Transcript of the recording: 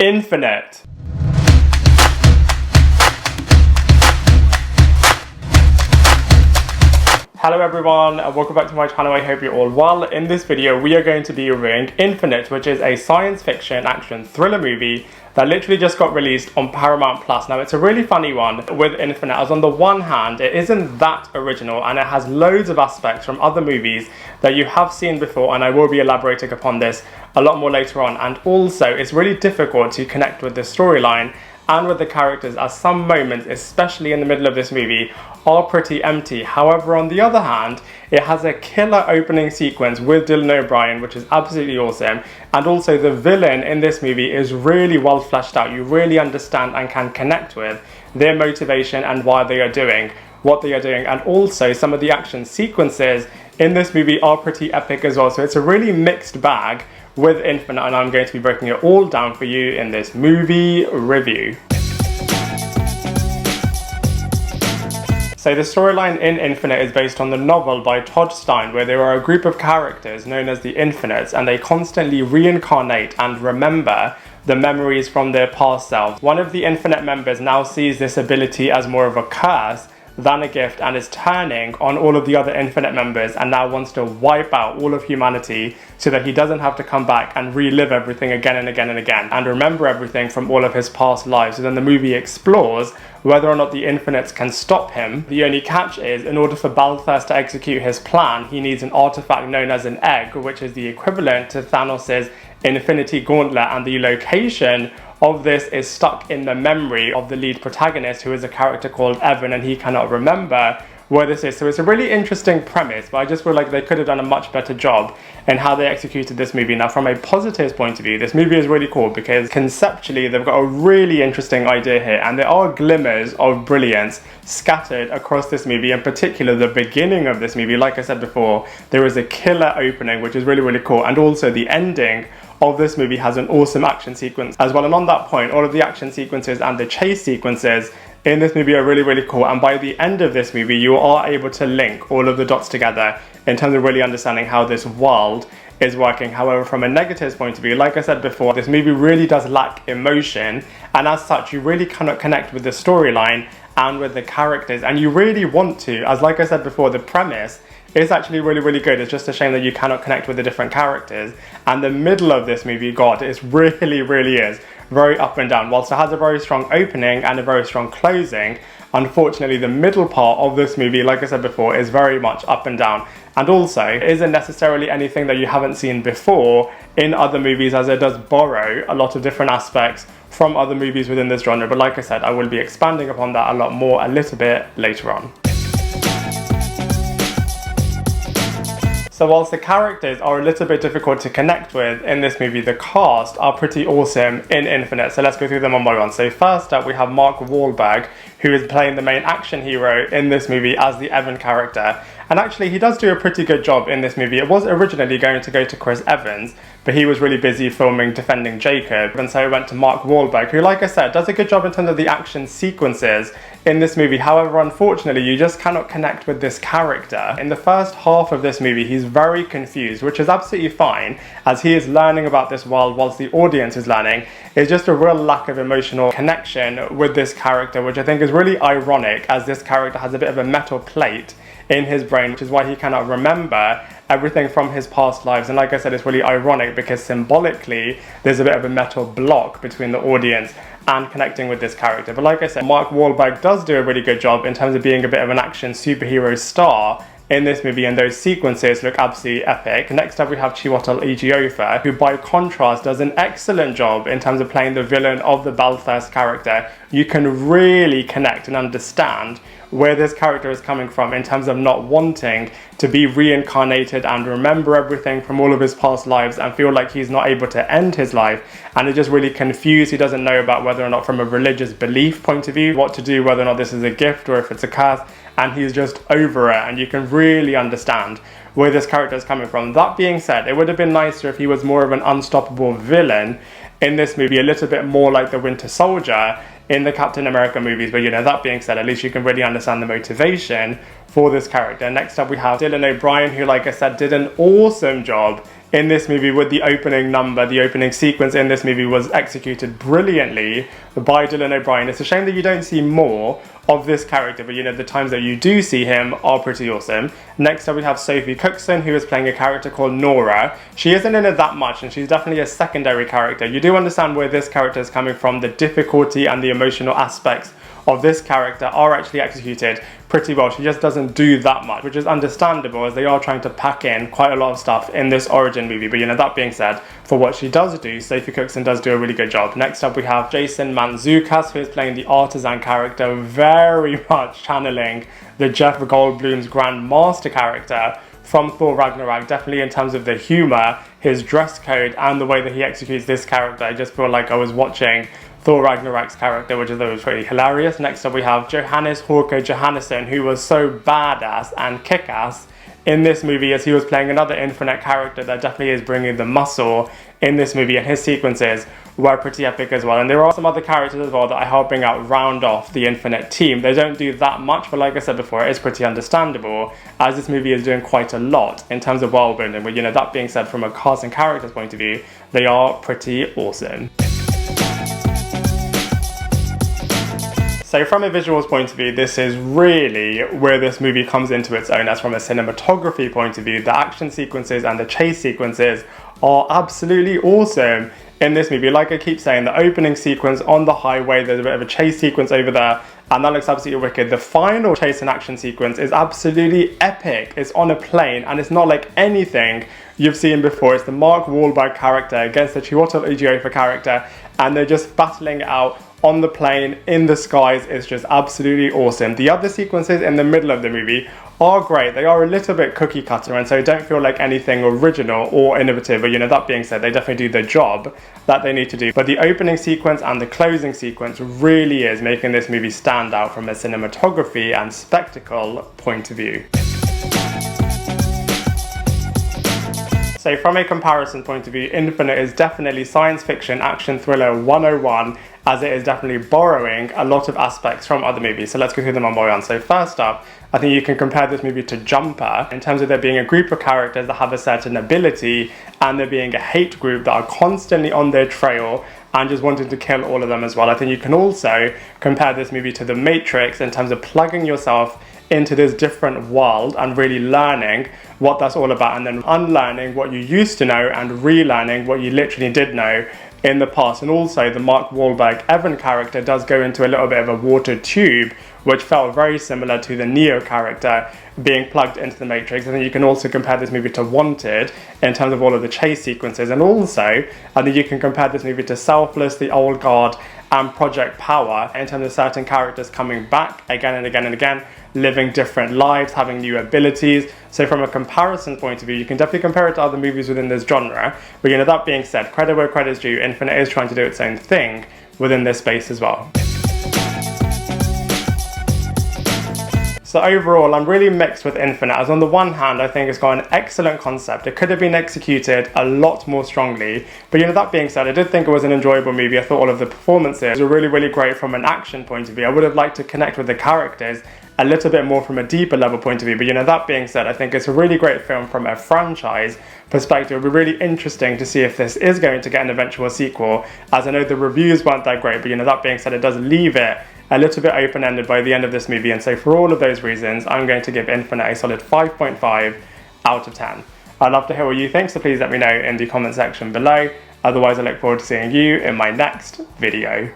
Infinite. Hello everyone and welcome back to my channel. I hope you're all well. In this video we are going to be reviewing Infinite, which is a science fiction action thriller movie that literally just got released on Paramount Plus. Now it's a really funny one with Infinite, as on the one hand it isn't that original and it has loads of aspects from other movies that you have seen before, and I will be elaborating upon this a lot more later on, and also it's really difficult to connect with the storyline and with the characters, as some moments, especially in the middle of this movie, are pretty empty. However, on the other hand, it has a killer opening sequence with Dylan O'Brien, which is absolutely awesome, and also the villain in this movie is really well fleshed out. You really understand and can connect with their motivation and why they are doing what they are doing, and also some of the action sequences in this movie are pretty epic as well. So it's a really mixed bag with Infinite, and I'm going to be breaking it all down for you in this movie review. So the storyline in Infinite is based on the novel by Todd Stein, where there are a group of characters known as the Infinites, and they constantly reincarnate and remember the memories from their past selves. One of the Infinite members now sees this ability as more of a curse than a gift, and is turning on all of the other Infinite members and now wants to wipe out all of humanity so that he doesn't have to come back and relive everything again and again and again and remember everything from all of his past lives. So then the movie explores whether or not the Infinites can stop him. The only catch is, in order for Balthus to execute his plan, he needs an artifact known as an egg, which is the equivalent to Thanos' Infinity Gauntlet, and the location of this is stuck in the memory of the lead protagonist, who is a character called Evan, and he cannot remember where this is. So it's a really interesting premise, but I just feel like they could have done a much better job in how they executed this movie. Now, from a positive point of view, this movie is really cool because conceptually they've got a really interesting idea here, and there are glimmers of brilliance scattered across this movie. In particular, the beginning of this movie, like I said before, there is a killer opening, which is really, really cool, and also the ending of this movie has an awesome action sequence as well. And on that point, all of the action sequences and the chase sequences in this movie are really, really cool, and by the end of this movie you are able to link all of the dots together in terms of really understanding how this world is working. However, from a negative point of view, like I said before, this movie really does lack emotion, and as such you really cannot connect with the storyline and with the characters, and you really want to, as like I said before, the premise is actually really, really good. It's just a shame that you cannot connect with the different characters, and the middle of this movie, God, it really is very up and down. Whilst it has a very strong opening and a very strong closing, unfortunately the middle part of this movie, like I said before, is very much up and down, and also isn't necessarily anything that you haven't seen before in other movies, as it does borrow a lot of different aspects from other movies within this genre. But like I said, I will be expanding upon that a lot more a little bit later on. So whilst the characters are a little bit difficult to connect with in this movie, the cast are pretty awesome in Infinite. So let's go through them one by one. So first up we have Mark Wahlberg, who is playing the main action hero in this movie as the Evan character. And actually he does do a pretty good job in this movie. It was originally going to go to Chris Evans, but he was really busy filming Defending Jacob, and so it went to Mark Wahlberg, who, like I said, does a good job in terms of the action sequences in this movie. However, unfortunately, you just cannot connect with this character. In the first half of this movie, he's very confused, which is absolutely fine, as he is learning about this world whilst the audience is learning. It's just a real lack of emotional connection with this character, which I think is really ironic, as this character has a bit of a metal plate in his brain, which is why he cannot remember everything from his past lives. And like I said, it's really ironic because symbolically there's a bit of a metal block between the audience and connecting with this character. But like I said, Mark Wahlberg does do a really good job in terms of being a bit of an action superhero star in this movie, and those sequences look absolutely epic. Next up we have Chiwetel Ejiofor, who by contrast does an excellent job in terms of playing the villain of the Balthus character. You can really connect and understand where this character is coming from in terms of not wanting to be reincarnated and remember everything from all of his past lives and feel like he's not able to end his life, and is just really confused. He doesn't know about whether or not, from a religious belief point of view, what to do, whether or not this is a gift or if it's a curse, and he's just over it, and you can really understand where this character is coming from. That being said, it would have been nicer if he was more of an unstoppable villain in this movie, a little bit more like the Winter Soldier in the Captain America movies. But you know, that being said, at least you can really understand the motivation for this character. Next up we have Dylan O'Brien, who, like I said, did an awesome job in this movie with the opening number. The opening sequence in this movie was executed brilliantly by Dylan O'Brien. It's a shame that you don't see more of this character, but you know, the times that you do see him are pretty awesome. Next up we have Sophie Cookson, who is playing a character called Nora. She isn't in it that much, and she's definitely a secondary character. You do understand where this character is coming from. The difficulty and the emotional aspects of this character are actually executed pretty well. She just doesn't do that much, which is understandable, as they are trying to pack in quite a lot of stuff in this origin movie. But you know, that being said, for what she does do, Sophie Cookson does do a really good job. Next up we have Jason Mantzoukas, who is playing the artisan character, very much channeling the Jeff Goldblum's Grand Master character from Thor Ragnarok. Definitely in terms of the humor, his dress code, and the way that he executes this character, I just feel like I was watching Thor Ragnarok's character, which was pretty hilarious. Next up we have Johannes Haukur Johannesson, who was so badass and kick-ass in this movie, as he was playing another Infinite character that definitely is bringing the muscle in this movie, and his sequences were pretty epic as well. And there are some other characters as well that are helping out round off the Infinite team. They don't do that much, but like I said before, it is pretty understandable, as this movie is doing quite a lot in terms of world building. But you know, that being said, from a cast and characters point of view, they are pretty awesome. So from a visuals point of view, this is really where this movie comes into its own. As from a cinematography point of view, the action sequences and the chase sequences are absolutely awesome in this movie. Like I keep saying, the opening sequence on the highway, there's a bit of a chase sequence over there, and that looks absolutely wicked. The final chase and action sequence is absolutely epic. It's on a plane, and it's not like anything you've seen before. It's the Mark Wahlberg character against the Chiwetel Ejiofor character, and they're just battling it out on the plane, in the skies. Is just absolutely awesome. The other sequences in the middle of the movie are great. They are a little bit cookie cutter, and so don't feel like anything original or innovative, but you know, that being said, they definitely do the job that they need to do. But the opening sequence and the closing sequence really is making this movie stand out from a cinematography and spectacle point of view. So from a comparison point of view, Infinite is definitely science fiction action thriller 101, as it is definitely borrowing a lot of aspects from other movies. So let's go through them one by one. So first up, I think you can compare this movie to Jumper in terms of there being a group of characters that have a certain ability, and there being a hate group that are constantly on their trail and just wanting to kill all of them as well. I think you can also compare this movie to The Matrix in terms of plugging yourself into this different world and really learning what that's all about, and then unlearning what you used to know and relearning what you literally did know in the past. And also the Mark Wahlberg Evan character does go into a little bit of a water tube, which felt very similar to the Neo character being plugged into the Matrix. And then you can also compare this movie to Wanted in terms of all of the chase sequences, and also I think you can compare this movie to Selfless, The Old Guard, and Project Power in terms of certain characters coming back again and again and again, living different lives, having new abilities. So from a comparison point of view, you can definitely compare it to other movies within this genre. But you know, that being said, credit where credit's due, Infinite is trying to do its own thing within this space as well. So overall, I'm really mixed with Infinite, as on the one hand, I think it's got an excellent concept. It could have been executed a lot more strongly. But you know, that being said, I did think it was an enjoyable movie. I thought all of the performances were really, really great from an action point of view. I would have liked to connect with the characters a little bit more from a deeper level point of view. But you know, that being said, I think it's a really great film from a franchise perspective. It'll be really interesting to see if this is going to get an eventual sequel, as I know the reviews weren't that great. But you know, that being said, it does leave it a little bit open-ended by the end of this movie. And so for all of those reasons, I'm going to give Infinite a solid 5.5 out of 10. I'd love to hear what you think, so please let me know in the comment section below. Otherwise, I look forward to seeing you in my next video.